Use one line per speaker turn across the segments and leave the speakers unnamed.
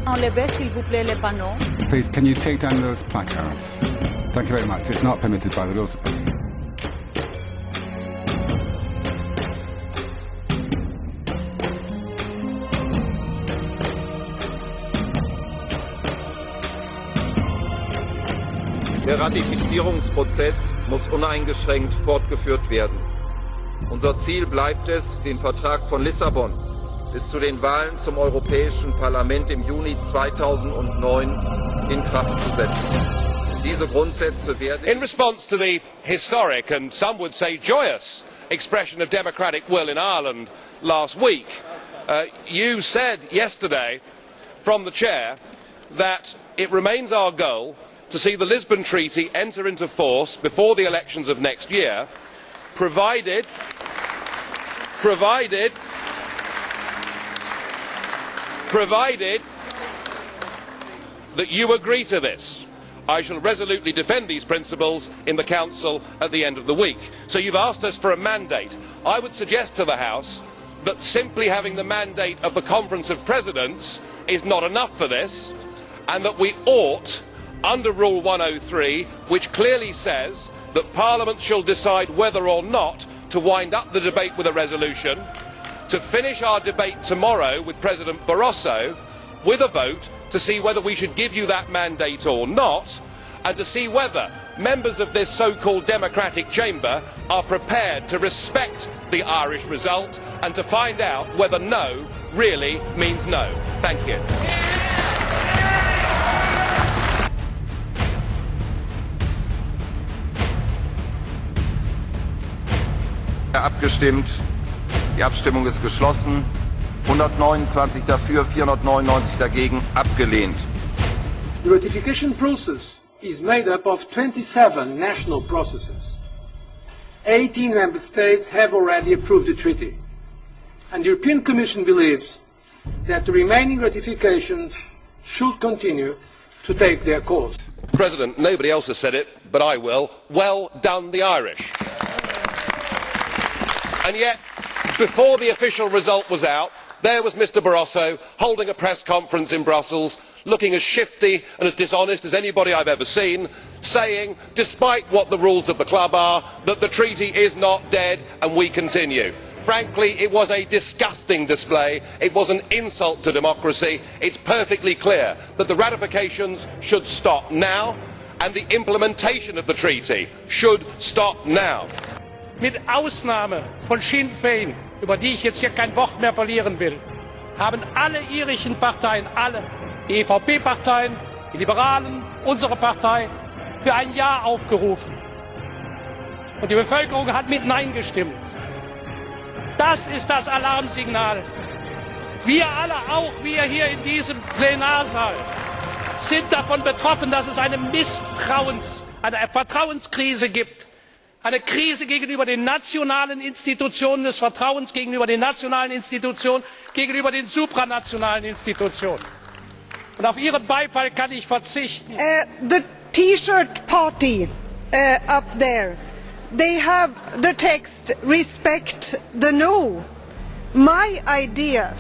Enlevez, s'il vous plaît, les panneaux.
Please, can you take down those placards? Thank you very much. It's not permitted by the rules of parliament.
Der Ratifizierungsprozess muss uneingeschränkt fortgeführt werden. Unser Ziel bleibt es, den Vertrag von Lissabon bis zu den Wahlen zum Europäischen Parlament im Juni 2009 in Kraft zu setzen. Diese Grundsätze werden...
In response to the historic and some would say joyous expression of democratic will in Ireland last week, you said yesterday from the chair that it remains our goal to see the Lisbon Treaty enter into force before the elections of next year, provided that you agree to this. I shall resolutely defend these principles in the Council at the end of the week. So you've asked us for a mandate. I would suggest to the House that simply having the mandate of the Conference of Presidents is not enough for this, and that we ought, under Rule 103, which clearly says that Parliament shall decide whether or not to wind up the debate with a resolution, to finish our debate tomorrow with President Barroso with a vote to see whether we should give you that mandate or not, and to see whether members of this so-called democratic chamber are prepared to respect the Irish result and to find out whether no really means no. Thank you.
Abgestimmt. Die Abstimmung ist geschlossen. 129 dafür, 499 dagegen. Abgelehnt.
The ratification process is made up of 27 national processes. 18 member states have already approved the treaty. And the European Commission believes that the remaining ratifications should continue to take their course.
President, nobody else has said it, but I will. Well done, the Irish. And yet, before the official result was out, there was Mr Barroso holding a press conference in Brussels, looking as shifty and as dishonest as anybody I've ever seen, saying, despite what the rules of the club are, that the treaty is not dead and we continue. Frankly, it was a disgusting display. It was an insult to democracy. It's perfectly clear that the ratifications should stop now and the implementation of the treaty should stop now.
Mit Ausnahme von Sinn Féin, über die ich jetzt hier kein Wort mehr verlieren will, haben alle irischen Parteien, alle, die EVP-Parteien, die Liberalen, unsere Partei, für ein Ja aufgerufen. Und die Bevölkerung hat mit Nein gestimmt. Das ist das Alarmsignal. Wir alle, auch wir hier in diesem Plenarsaal, sind davon betroffen, dass es eine Vertrauenskrise gibt. Eine Krise gegenüber den nationalen Institutionen, des Vertrauens gegenüber den nationalen Institutionen, gegenüber den supranationalen Institutionen. Und auf Ihren Beifall kann ich verzichten.
The T-shirt party up there, they have the text respect the no. My idea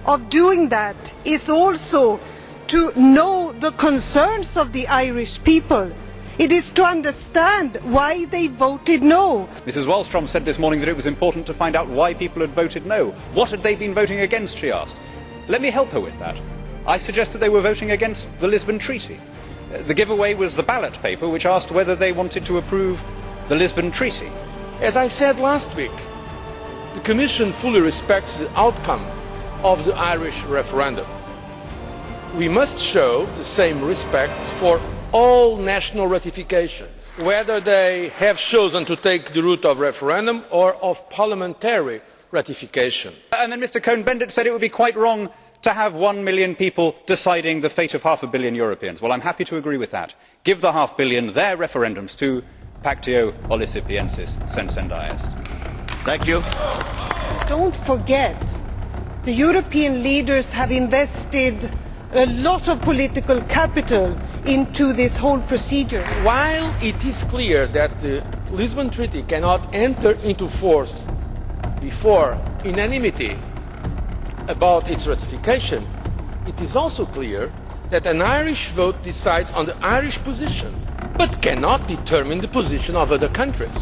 of doing that is also to know the concerns of the Irish people. It is to understand why they voted no.
Mrs Wallström said this morning that it was important to find out why people had voted no. What had they been voting against, she asked. Let me help her with that. I suggest that they were voting against the Lisbon Treaty. The giveaway was the ballot paper which asked whether they wanted to approve the Lisbon Treaty.
As I said last week, the Commission fully respects the outcome of the Irish referendum. We must show the same respect for all national ratifications, whether they have chosen to take the route of referendum or of parliamentary ratification.
And then Mr Cohn-Bendit said it would be quite wrong to have 1 million people deciding the fate of 500 million Europeans. Well, I'm happy to agree with that. Give the 500 million their referendums too. Pactio Olisipiensis Sensendaest.
Thank you.
Don't forget, the European leaders have invested a lot of political capital into this whole procedure.
While it is clear that the Lisbon Treaty cannot enter into force before unanimity about its ratification, It is also clear that an Irish vote decides on the Irish position, but cannot determine the position of other countries.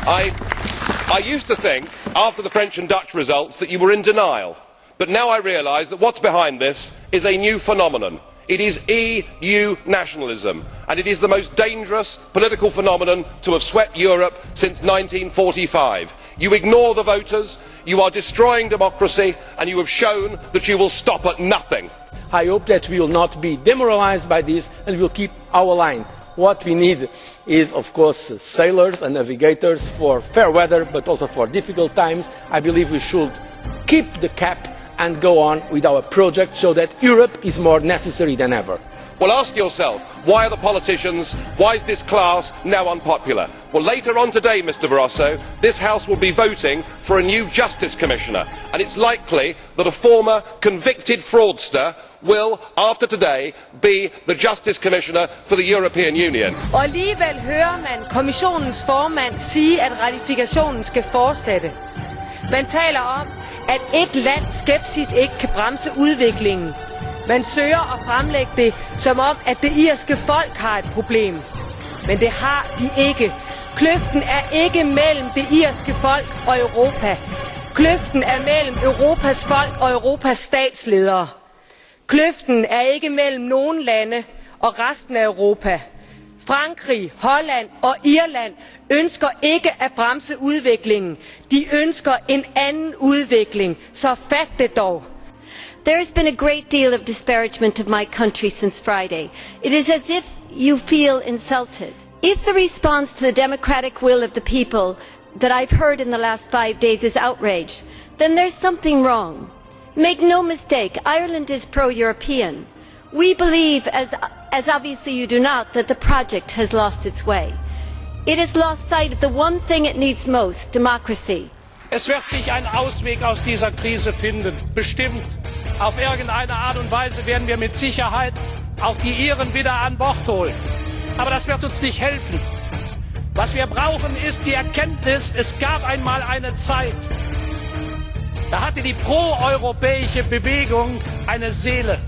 I used to think, after the French and Dutch results, that you were in denial. But now I realise that what is behind this is a new phenomenon. It is EU nationalism, and it is the most dangerous political phenomenon to have swept Europe since 1945. You ignore the voters, you are destroying democracy, and you have shown that you will stop at nothing.
I hope that we will not be demoralised by this and will keep our line. What we need is, of course, sailors and navigators for fair weather, but also for difficult times. I believe we should keep the cap and go on with our project so that Europe is more necessary than ever.
Well, ask yourself, why are the politicians, why is this class now unpopular? Well, later on today, Mr Barroso, this House will be voting for a new Justice Commissioner, and it's likely that a former convicted fraudster will, after today, be the Justice Commissioner for the European Union.
Og alligevel hører man kommissionens formand sige, at ratifikationen skal fortsætte. Man taler om, at et lands skepsis ikke kan bremse udviklingen. Man søger at fremlægge det som om, at det irske folk har et problem. Men det har de ikke. Kløften er ikke mellem det irske folk og Europa. Kløften er mellem Europas folk og Europas statsledere. Kløften er ikke mellem nogle lande og resten af Europa. Frankrig, Holland og Irland ønsker ikke at bremse udviklingen. De ønsker en anden udvikling. Så fat det dog.
There has been a great deal of disparagement of my country since Friday. It is as if you feel insulted. If the response to the democratic will of the people that I've heard in the last 5 days is outrage, then there's something wrong. Make no mistake, Ireland is pro-European. We believe, as obviously you do not, that the project has lost its way. It has lost sight of the one thing it needs most, democracy.
Es wird sich ein Ausweg aus dieser Krise finden, bestimmt. Auf irgendeine Art und Weise werden wir mit Sicherheit auch die Iren wieder an Bord holen. Aber das wird uns nicht helfen. Was wir brauchen, ist die Erkenntnis, es gab einmal eine Zeit, da hatte die proeuropäische Bewegung eine Seele.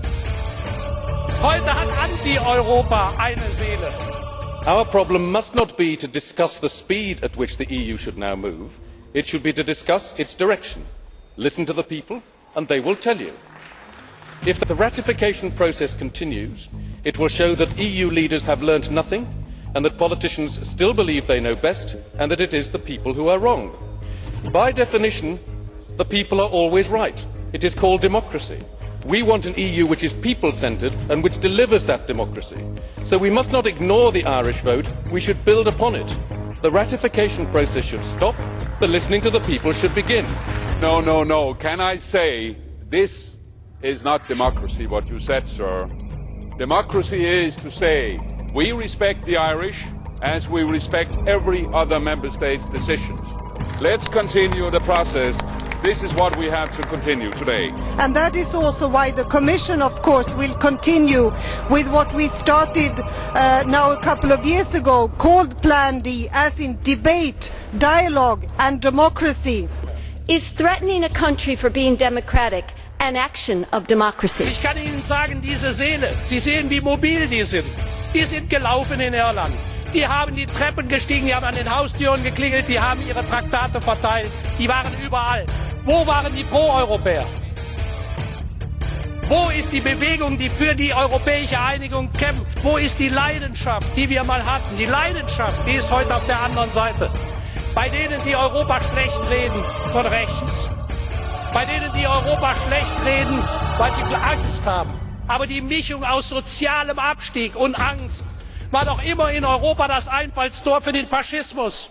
Heute hat Anti-Europa eine Seele.
Our problem must not be to discuss the speed at which the EU should now move. It should be to discuss its direction. Listen to the people, and they will tell you. If the ratification process continues, it will show that EU leaders have learnt nothing, and that politicians still believe they know best, and that it is the people who are wrong. By definition, the people are always right. It is called democracy. We want an EU which is people-centred and which delivers that democracy. So we must not ignore the Irish vote, we should build upon it. The ratification process should stop, the listening to the people should begin.
No. Can I say this is not democracy, what you said, sir. Democracy is to say we respect the Irish as we respect every other member state's decisions. Let's continue the process. This is what we have to continue today.
And that is also why the Commission, of course, will continue with what we started now a couple of years ago, called Plan D, as in debate, dialogue and democracy.
Is threatening a country for being democratic an action of democracy?
Ich kann Ihnen sagen, diese Seele, Sie sehen, wie mobil die sind. Die sind gelaufen in Irland. Die haben die Treppen gestiegen, die haben an den Haustüren geklingelt, die haben ihre Traktate verteilt. Die waren überall. Wo waren die Pro-Europäer? Wo ist die Bewegung, die für die europäische Einigung kämpft? Wo ist die Leidenschaft, die wir mal hatten? Die Leidenschaft, die ist heute auf der anderen Seite. Bei denen, die Europa schlecht reden, von rechts. Bei denen, die Europa schlecht reden, weil sie Angst haben. Aber die Mischung aus sozialem Abstieg und Angst war doch immer in Europa das Einfallstor für den Faschismus.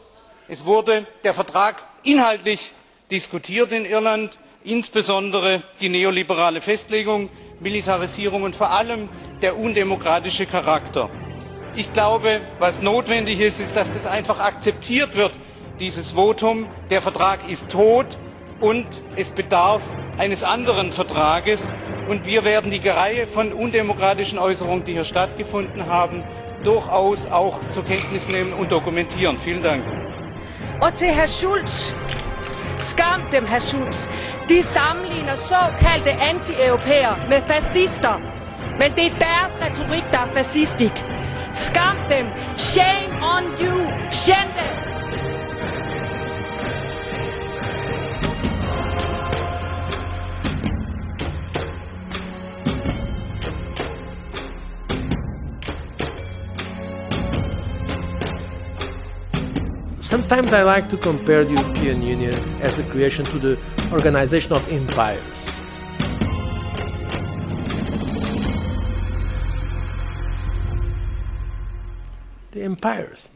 Es wurde der Vertrag inhaltlich diskutiert in Irland, insbesondere die neoliberale Festlegung, Militarisierung und vor allem der undemokratische Charakter. Ich glaube, was notwendig ist, ist, dass das einfach akzeptiert wird, dieses Votum. Der Vertrag ist tot und es bedarf eines anderen Vertrages. Und wir werden die Reihe von undemokratischen Äußerungen, die hier stattgefunden haben, durchaus auch zur Kenntnis nehmen und dokumentieren. Vielen Dank.
Og til hr. Schulz, Skam dem, hr. Schulz. De sammenligner såkaldte anti-europæere med fascister. Men det er deres retorik, der er fascistisk. Skam dem. Shame on you. Schande.
Sometimes I like to compare the European Union as a creation to the organization of empires. The empires